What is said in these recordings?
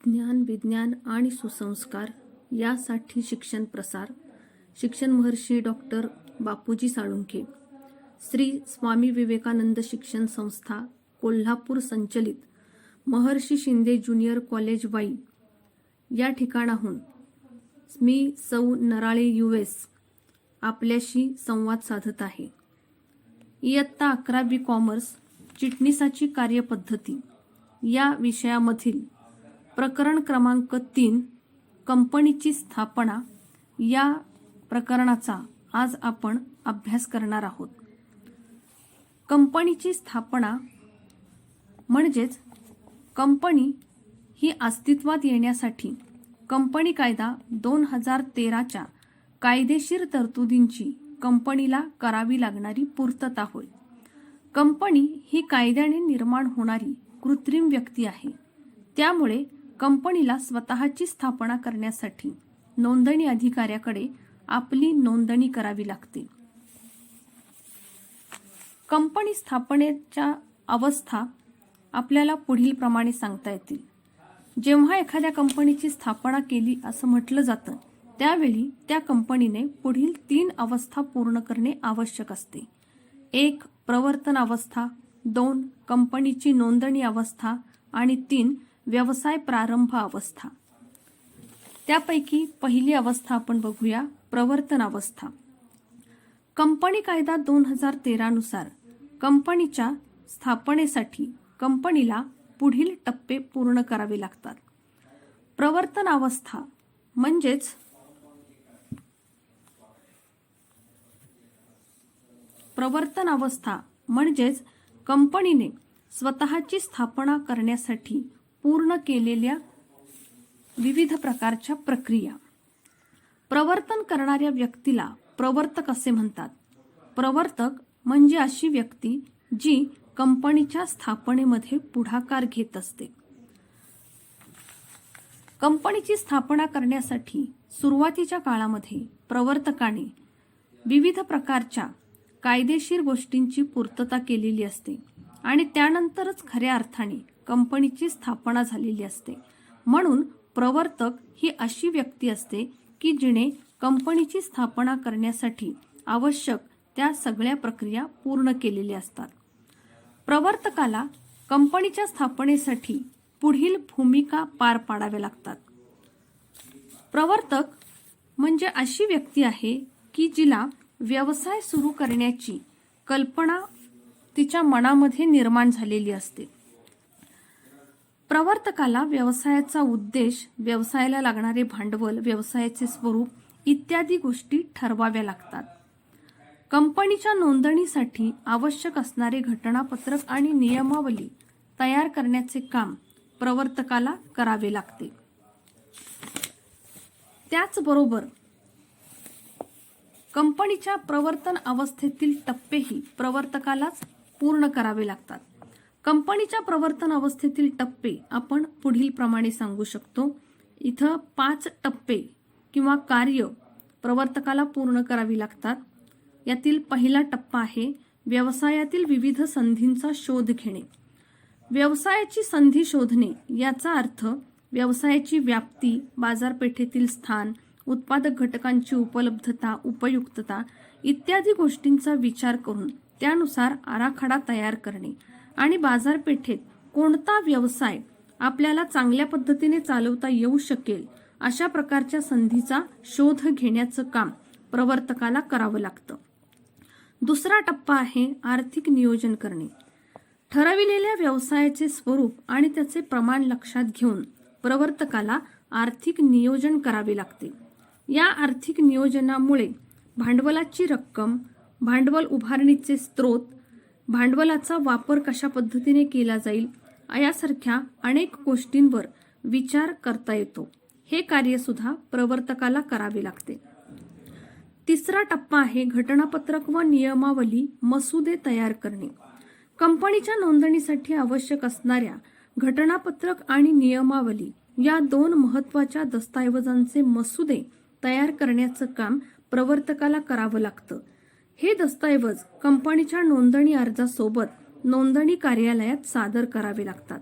ज्ञान, विज्ञान आणि सुसंस्कार यासाठी शिक्षण प्रसार. शिक्षण महर्षी डॉक्टर बापूजी साळुंखे. श्री स्वामी विवेकानंद शिक्षण संस्था कोल्हापूर संचलित महर्षी शिंदे ज्युनियर कॉलेज वाई या ठिकाणाहून मी सौ नराळे US आपल्याशी संवाद साधत आहे. इयत्ता 11वी कॉमर्स चिटणीसाची कार्यपद्धती या विषयामधील प्रकरण क्रमांक 3 कंपनीची स्थापना या प्रकरणाचा आज आपण अभ्यास करणार आहोत. कंपनीची स्थापना म्हणजेच कंपनी ही अस्तित्वात येण्यासाठी कंपनी कायदा 2013च्या कायदेशीर तरतुदींची कंपनीला करावी लागणारी पूर्तता होय. कंपनी ही कायद्याने निर्माण होणारी कृत्रिम व्यक्ती आहे. त्यामुळे कंपनीला स्वतःची स्थापना करण्यासाठी नोंदणी अधिकाऱ्याकडे आपली नोंदणी करावी लागते. कंपनी स्थापनेच्या अवस्था आपल्याला पुढील प्रमाणे सांगता येतील. जेव्हा एखाद्या कंपनीची स्थापना केली असं म्हटलं जातं त्यावेळी त्या कंपनीने पुढील 3 अवस्था पूर्ण करणे आवश्यक असते. 1. प्रवर्तन अवस्था, 2. कंपनीची नोंदणी अवस्था आणि 3. व्यवसाय प्रारंभ अवस्था. त्यापैकी पहिली अवस्था आपण बघूया, प्रवर्तन अवस्था. कंपनी कायदा 2013 नुसार कंपनीच्या स्थापनेसाठी कंपनीला पुढील टप्पे पूर्ण करावे लागतात. प्रवर्तन अवस्था म्हणजेच कंपनीने स्वतःची स्थापना करण्यासाठी पूर्ण केलेल्या विविध प्रकारच्या प्रक्रिया. प्रवर्तन करणाऱ्या व्यक्तीला प्रवर्तक असे म्हणतात. प्रवर्तक म्हणजे अशी व्यक्ती जी कंपनीच्या स्थापनेमध्ये पुढाकार घेत असते. कंपनीची स्थापना करण्यासाठी सुरुवातीच्या काळामध्ये प्रवर्तकाने विविध प्रकारच्या कायदेशीर गोष्टींची पूर्तता केलेली असते आणि त्यानंतरच खऱ्या अर्थाने कंपनीची स्थापना झालेली असते. म्हणून प्रवर्तक ही अशी व्यक्ती असते की जिने कंपनीची स्थापना करण्यासाठी आवश्यक त्या सगळ्या प्रक्रिया पूर्ण केलेल्या असतात. प्रवर्तकाला कंपनीच्या स्थापनेसाठी पुढील भूमिका पार पाडाव्या लागतात. प्रवर्तक म्हणजे अशी व्यक्ती आहे की जिला व्यवसाय सुरू करण्याची कल्पना तिच्या मनामध्ये निर्माण झालेली असते. प्रवर्तकाला व्यवसायाचा उद्देश, व्यवसायाला लागणारे भांडवल, व्यवसायाचे स्वरूप इत्यादी गोष्टी ठरवाव्या लागतात. कंपनीच्या नोंदणीसाठी आवश्यक असणारे घटनापत्रक आणि नियमावली तयार करण्याचे काम प्रवर्तकाला करावे लागते. त्याचबरोबर कंपनीच्या प्रवर्तन अवस्थेतील टप्पेही प्रवर्तकालाच पूर्ण करावे लागतात. कंपनीच्या प्रवर्तन अवस्थेतील टप्पे आपण पुढील प्रमाणे सांगू शकतो. इथं 5 टप्पे किंवा कार्य प्रवर्तकाला पूर्ण करावी लागतात. यातील पहिला टप्पा आहे व्यवसायातील विविध संधींचा शोध घेणे. व्यवसायाची संधी शोधणे याचा अर्थ व्यवसायाची व्याप्ती, बाजारपेठेतील स्थान, उत्पादक घटकांची उपलब्धता, उपयुक्तता इत्यादी गोष्टींचा विचार करून त्यानुसार आराखडा तयार करणे आणि बाजारपेठेत कोणता व्यवसाय आपल्याला चांगल्या पद्धतीने चालवता येऊ शकेल अशा प्रकारच्या संधीचा शोध घेण्याचं काम प्रवर्तकाला करावं लागतं. दुसरा टप्पा आहे आर्थिक नियोजन करणे. ठरविलेल्या व्यवसायाचे स्वरूप आणि त्याचे प्रमाण लक्षात घेऊन प्रवर्तकाला आर्थिक नियोजन करावे लागते. या आर्थिक नियोजनामुळे भांडवलाची रक्कम, भांडवल उभारणीचे स्रोत, भांडवलाचा वापर कशा पद्धतीने केला जाईल यासारख्या अनेक गोष्टींवर विचार करता येतो. हे कार्य सुद्धा प्रवर्तकाला करावे लागते. तिसरा टप्पा आहे घटनापत्रक व नियमावली मसुदे तयार करणे. कंपनीच्या नोंदणीसाठी आवश्यक असणाऱ्या घटनापत्रक आणि नियमावली या 2 महत्त्वाच्या दस्तऐवजांचे मसुदे तयार करण्याचं काम प्रवर्तकाला करावं लागतं. हे दस्तऐवज कंपनीच्या नोंदणी अर्जासोबत नोंदणी कार्यालयात सादर करावे लागतात.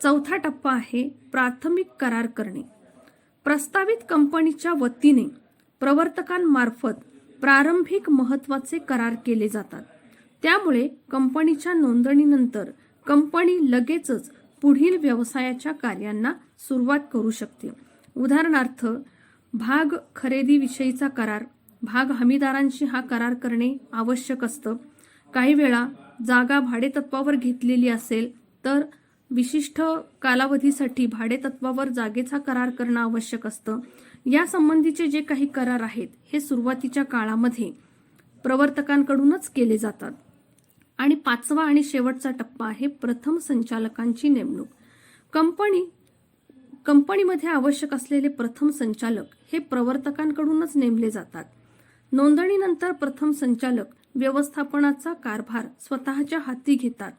चौथा टप्पा आहे प्राथमिक करार करणे. प्रस्तावित कंपनीच्या वतीने प्रवर्तकांमार्फत प्रारंभिक महत्त्वाचे करार केले जातात. त्यामुळे कंपनीच्या नोंदणीनंतर कंपनी लगेचच पुढील व्यवसायाच्या कार्यांना सुरुवात करू शकते. उदाहरणार्थ, भाग खरेदीविषयीचा करार, भाग हमीदारांशी हा करार करणे आवश्यक असतं. काही वेळा जागा भाडेतत्वावर घेतलेली असेल तर विशिष्ट कालावधीसाठी भाडेतत्वावर जागेचा करार करणं आवश्यक असतं. या संबंधीचे जे काही करार आहेत हे सुरुवातीच्या काळामध्ये प्रवर्तकांकडूनच केले जातात. आणि पाचवा आणि शेवटचा टप्पा आहे प्रथम संचालकांची नेमणूक. कंपनीमध्ये आवश्यक असलेले प्रथम संचालक हे प्रवर्तकांकडूनच नेमले जातात. नोंदणीनंतर प्रथम संचालक व्यवस्थापनाचा कारभार स्वतःच्या हाती घेतात.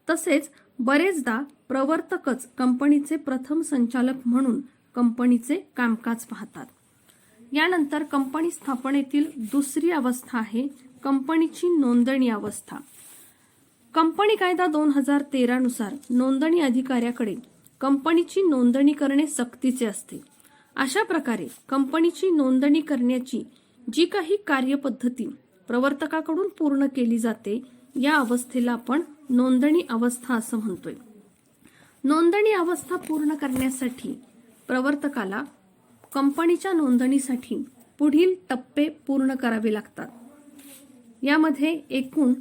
तसेच बरेचदा प्रवर्तकच कंपनीचे प्रथम संचालक म्हणून कंपनीचे कामकाज पाहतात. यानंतर कंपनी स्थापनेतील दुसरी अवस्था आहे कंपनीची नोंदणी अवस्था. कंपनी कायदा 2013 नुसार नोंदणी अधिकाऱ्याकडे कंपनीची नोंदणी करणे सक्तीचे असते. अशा प्रकारे कंपनीची नोंदणी करण्याची जी काही कार्यपद्धती प्रवर्तकाकडून पूर्ण केली जाते या अवस्थेला आपण नोंदणी अवस्था असं म्हणतोय. नोंदणी अवस्था पूर्ण करण्यासाठी प्रवर्तकाला कंपनीच्या नोंदणीसाठी पुढील टप्पे पूर्ण करावे लागतात. यामध्ये एकूण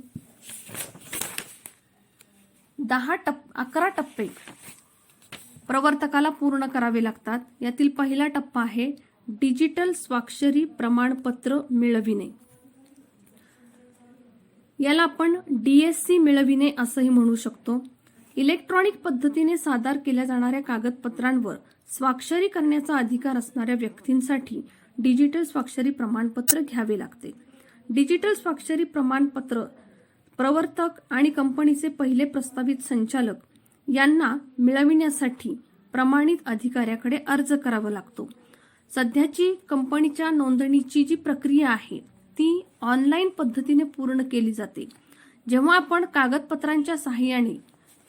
11 टप्पे प्रवर्तकाला पूर्ण करावे लागतात. यातील पहिला टप्पा आहे डिजिटल स्वाक्षरी प्रमाणपत्र मिळविणे. याला आपण DSC मिळविणे असंही म्हणू शकतो. इलेक्ट्रॉनिक पद्धतीने सादर केल्या जाणाऱ्या कागदपत्रांवर स्वाक्षरी करण्याचा अधिकार असणाऱ्या व्यक्तींसाठी डिजिटल स्वाक्षरी प्रमाणपत्र घ्यावे लागते. डिजिटल स्वाक्षरी प्रमाणपत्र प्रवर्तक आणि कंपनीचे पहिले प्रस्तावित संचालक यांना मिळविण्यासाठी प्रमाणित अधिकाऱ्याकडे अर्ज करावा लागतो. सध्याची कंपनीच्या नोंदणीची जी प्रक्रिया आहे ती ऑनलाईन पद्धतीने पूर्ण केली जाते. जेव्हा आपण कागदपत्रांच्या सहाय्याने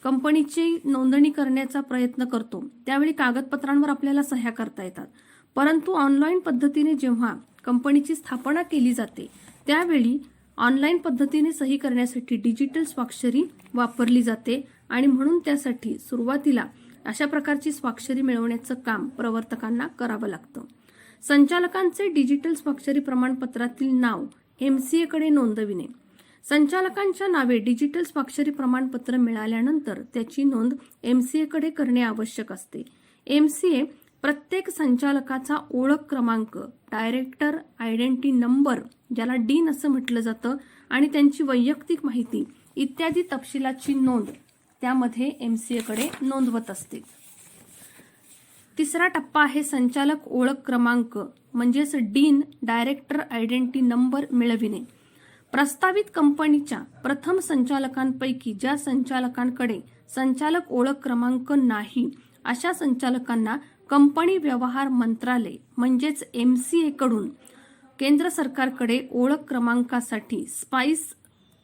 कंपनीची नोंदणी करण्याचा प्रयत्न करतो त्यावेळी कागदपत्रांवर आपल्याला सह्या करता येतात. परंतु ऑनलाईन पद्धतीने जेव्हा कंपनीची स्थापना केली जाते त्यावेळी ऑनलाईन पद्धतीने सही करण्यासाठी डिजिटल स्वाक्षरी वापरली जाते आणि म्हणून त्यासाठी सुरुवातीला अशा प्रकारची स्वाक्षरी मिळवण्याचं काम प्रवर्तकांना करावं लागतं. संचालकांचे डिजिटल स्वाक्षरी प्रमाणपत्रातील नाव MCA कडे नोंदविणे. संचालकांच्या नावे डिजिटल स्वाक्षरी प्रमाणपत्र मिळाल्यानंतर त्याची नोंद MCA कडे करणे आवश्यक असते. MCA प्रत्येक संचालकाचा ओळख क्रमांक, डायरेक्टर आयडेंटिटी नंबर ज्याला DIN असं म्हटलं जातं आणि त्यांची वैयक्तिक माहिती इत्यादी तपशिलाची नोंद त्यामध्ये MCA कडे नोंदवत असते. तिसरा टप्पा आहे संचालक ओळख क्रमांक म्हणजेच DIN डायरेक्टर आयडेंटिटी नंबर मिळविणे. प्रस्तावित कंपनीच्या प्रथम संचालकांपैकी ज्या संचालकांकडे संचालक ओळख क्रमांक नाही अशा संचालकांना कंपनी व्यवहार मंत्रालय म्हणजेच MCA कडून केंद्र सरकारकडे ओळख क्रमांकासाठी स्पाइस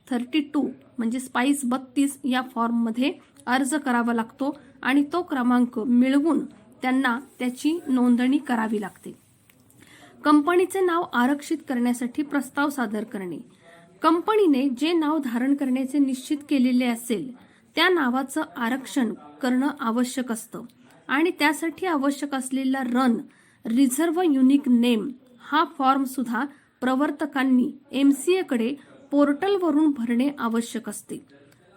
32 म्हणजे स्पाइस 32 या फॉर्ममध्ये अर्ज करावा लागतो आणि तो क्रमांक मिळवून त्यांना त्याची नोंदणी करावी लागते. कंपनीचे नाव आरक्षित करण्यासाठी प्रस्ताव सादर करणे. कंपनीने जे नाव धारण करण्याचे निश्चित केलेले असेल त्या नावाचं आरक्षण करणं आवश्यक असतं आणि त्यासाठी आवश्यक असलेला रिझर्व्ह युनिक नेम हा फॉर्म सुद्धा प्रवर्तकांनी MCA कडे पोर्टलवरून भरणे आवश्यक असते.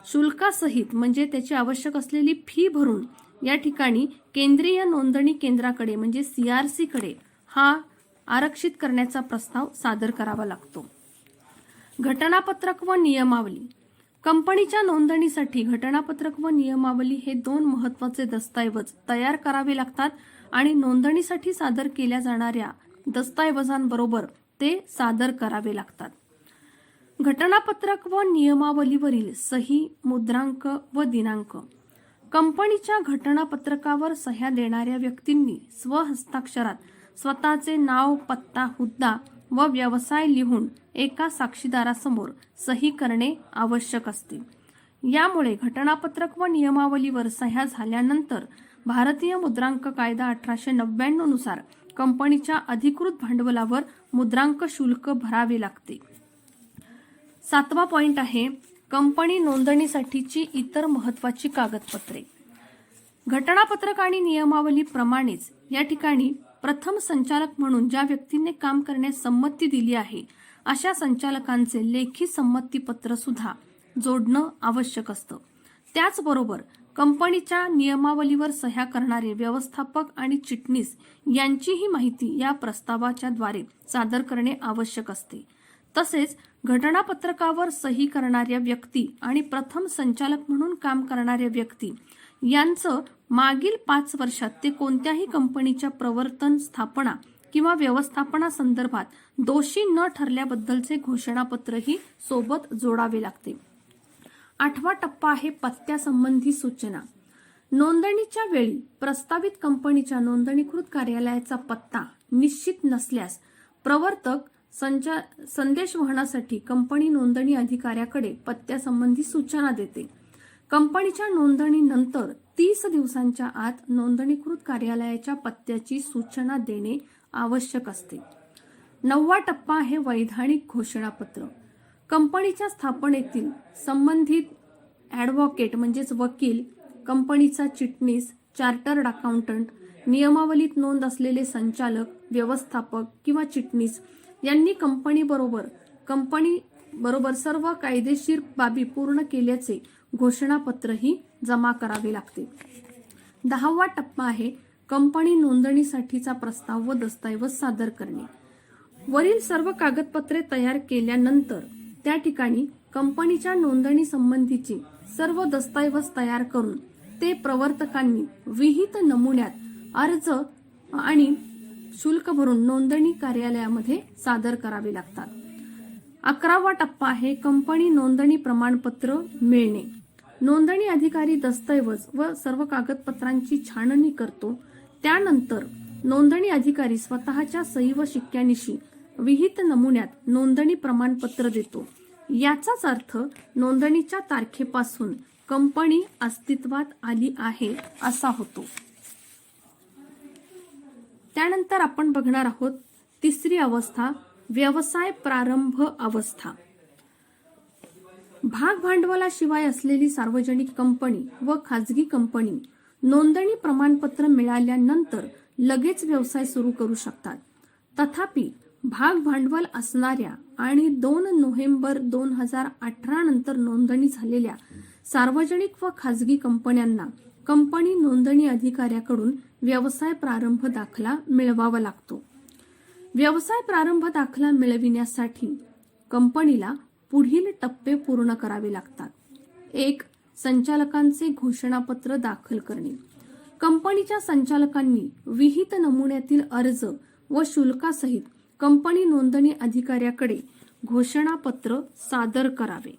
शुल्कासहित म्हणजे त्याची आवश्यक असलेली फी भरून या ठिकाणी केंद्रीय नोंदणी केंद्राकडे म्हणजे CRC कडे हा आरक्षित करण्याचा प्रस्ताव सादर करावा लागतो. घटनापत्रक व नियमावली. कंपनीच्या नोंदणीसाठी घटनापत्रक व नियमावली हे 2 महत्त्वाचे दस्तऐवज तयार करावे लागतात आणि नोंदणीसाठी सादर केल्या जाणाऱ्या दस्तऐवजांबरोबर ते सादर करावे लागतात. घटनापत्रक व नियमावलीवरील सही, मुद्रांक व दिनांक. कंपनीच्या घटनापत्रकावर सह्या देणाऱ्या व्यक्तींनी स्वहस्ताक्षरात स्वतःचे नाव, पत्ता, हुद्दा व व्यवसाय लिहून एका साक्षीदारासमोर सही करणे आवश्यक असते. यामुळे घटनापत्रक व नियमावलीवर सह्या झाल्यानंतर भारतीय मुद्रांक कायदा 1899 नुसार कंपनीच्या अधिकृत भांडवलावर मुद्रांक शुल्क भरावे लागते. 7वा पॉइंट आहे कंपनी नोंदणीसाठीची इतर महत्त्वाची कागदपत्रे. घटनापत्रक आणि नियमावलीप्रमाणेच या ठिकाणी प्रथम संचालक म्हणून ज्या व्यक्तीने काम करण्यास संमती दिली आहे अशा संचालकांचे लेखी संमतीपत्र सुद्धा जोडणं आवश्यक असतं. त्याचबरोबर कंपनीच्या नियमावलीवर सह्या करणारे व्यवस्थापक आणि चिटणीस यांचीही माहिती या प्रस्तावाच्या द्वारे सादर करणे आवश्यक असते. तसेच घटनापत्रकावर सही करणाऱ्या व्यक्ती आणि प्रथम संचालक म्हणून काम करणाऱ्या व्यक्ती यांचं मागील 5 वर्षात ते कोणत्याही कंपनीच्या प्रवर्तन, स्थापना किंवा व्यवस्थापना संदर्भात दोषी न ठरल्याबद्दलचे घोषणापत्रही सोबत जोडावे लागते. 8वा टप्पा आहे पत्त्यासंबंधी सूचना. नोंदणीच्या वेळी प्रस्तावित कंपनीच्या नोंदणीकृत कार्यालयाचा पत्ता निश्चित नसल्यास प्रवर्तक संदेशवहनासाठी कंपनी नोंदणी अधिकाऱ्याकडे पत्त्यासंबंधी सूचना देते. कंपनीच्या नोंदणीनंतर 30 दिवसांच्या आत नोंदणीकृत कार्यालयाच्या पत्त्याची सूचना देणे आवश्यक असते. 9वा टप्पा आहे वैधानिक घोषणापत्र. कंपनीच्या स्थापनेतील संबंधित ॲडव्होकेट म्हणजेच वकील, कंपनीचा चिटणीस, चार्टर्ड अकाउंटंट, नियमावलीत नोंद असलेले संचालक, व्यवस्थापक किंवा चिटणीस यांनी कंपनीबरोबर सर्व कायदेशीर बाबी पूर्ण केल्याचे घोषणापत्रही जमा करावे लागते. 10वा टप्पा आहे कंपनी नोंदणीसाठीचा प्रस्ताव व दस्तऐवज सादर करणे. वरील सर्व कागदपत्रे तयार केल्यानंतर त्या ठिकाणी कंपनीच्या नोंदणी संबंधीचे सर्व दस्तऐवज तयार करून ते प्रवर्तकांनी विहित नमुन्यात अर्ज आणि शुल्क भरून नोंदणी कार्यालयामध्ये सादर करावे लागतात. 11वा टप्पा आहे कंपनी नोंदणी प्रमाणपत्र मिळणे. नोंदणी अधिकारी दस्तऐवज व सर्व कागदपत्रांची छाननी करतो. त्यानंतर नोंदणी अधिकारी स्वतःच्या सही व शिक्क्यानिशी विहित नमुन्यात नोंदणी प्रमाणपत्र देतो. याचाच अर्थ नोंदणीच्या तारखेपासून कंपनी अस्तित्वात आली आहे असा होतो. त्यानंतर आपण बघणार आहोत तिसरी अवस्था, व्यवसाय प्रारंभ अवस्था. भाग भांडवलाशिवाय असलेली सार्वजनिक कंपनी व खाजगी कंपनी नोंदणी प्रमाणपत्र मिळाल्यानंतर लगेच व्यवसाय सुरू करू शकतात. तथापि भाग भांडवल असणाऱ्या आणि 2 नोव्हेंबर 2018 नंतर नोंदणी झालेल्या सार्वजनिक व खाजगी कंपन्यांना कंपनी नोंदणी अधिकाऱ्याकडून व्यवसाय प्रारंभ दाखला मिळवावा लागतो. व्यवसाय प्रारंभ दाखला मिळविण्यासाठी कंपनीला पुढील टप्पे पूर्ण करावे लागतात. 1. संचालकांचे घोषणापत्र दाखल करणे. कंपनीच्या संचालकांनी विहित नमुन्यातील अर्ज व शुल्कासहित कंपनी नोंदणी अधिकाऱ्याकडे घोषणापत्र सादर करावे.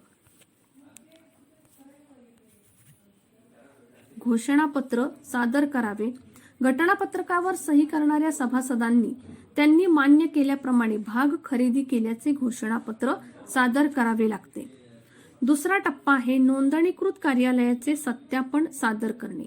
घटनापत्रकावर सही करणाऱ्या सभासदांनी त्यांनी मान्य केल्याप्रमाणे भाग खरेदी केल्याचे घोषणापत्र सादर करावे लागते. दुसरा टप्पा आहे नोंदणीकृत कार्यालयाचे सत्यापन सादर करणे.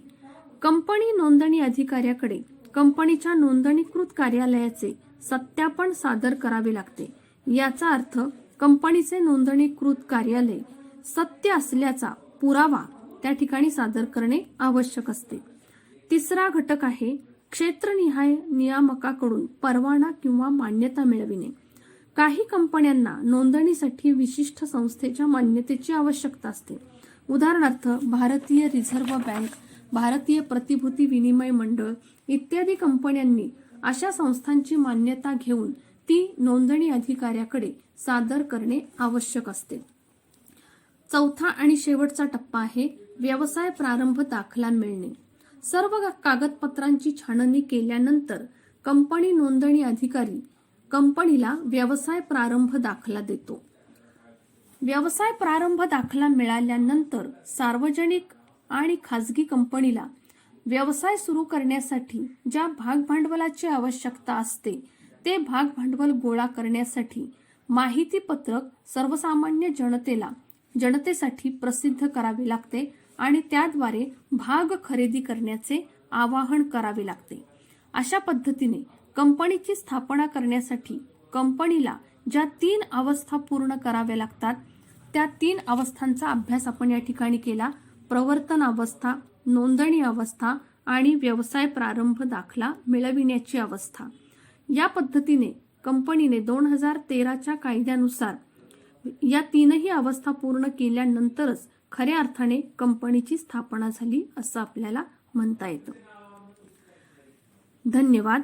कंपनी नोंदणी अधिकाऱ्याकडे कंपनीच्या नोंदणीकृत कार्यालयाचे सत्यापन सादर करावे लागते. याचा अर्थ कंपनीचे नोंदणीकृत कार्यालय सत्य असल्याचा पुरावा त्या ठिकाणी सादर करणे आवश्यक असते. तिसरा घटक आहे क्षेत्रनिहाय नियामकाकडून परवाना किंवा मान्यता मिळविणे. काही कंपन्यांना नोंदणीसाठी विशिष्ट संस्थेच्या मान्यतेची आवश्यकता असते. उदाहरणार्थ भारतीय रिझर्व्ह बँक, भारतीय प्रतिभूती विनिमय मंडळ इत्यादी कंपन्यांनी अशा संस्थांची मान्यता घेऊन ती नोंदणी अधिकाऱ्याकडे सादर करणे आवश्यक असते. चौथा आणि शेवटचा टप्पा आहे व्यवसाय प्रारंभ दाखला मिळणे. सर्व कागदपत्रांची छाननी केल्यानंतर कंपनी नोंदणी अधिकारी कंपनीला व्यवसाय प्रारंभ दाखला देतो. व्यवसाय प्रारंभ दाखला मिळाल्यानंतर सार्वजनिक आणि खाजगी कंपनीला व्यवसाय सुरू करण्यासाठी ज्या भाग भांडवलाची आवश्यकता असते ते भाग भांडवल गोळा करण्यासाठी माहिती पत्रक सर्वसामान्य जनतेला जनतेसाठी प्रसिद्ध करावे लागते आणि त्याद्वारे भाग खरेदी करण्याचे आवाहन करावे लागते. अशा पद्धतीने कंपनीची स्थापना करण्यासाठी कंपनीला ज्या 3 अवस्था पूर्ण कराव्या लागतात त्या 3 अवस्थांचा अभ्यास आपण या ठिकाणी केला. प्रवर्तन अवस्था, नोंदणी अवस्था आणि व्यवसाय प्रारंभ दाखला मिळविण्याची अवस्था. या पद्धतीने कंपनीने 2013च्या कायद्यानुसार या 3ही अवस्था पूर्ण केल्यानंतरच खऱ्या अर्थाने कंपनीची स्थापना झाली असं आपल्याला म्हणता येतं. धन्यवाद.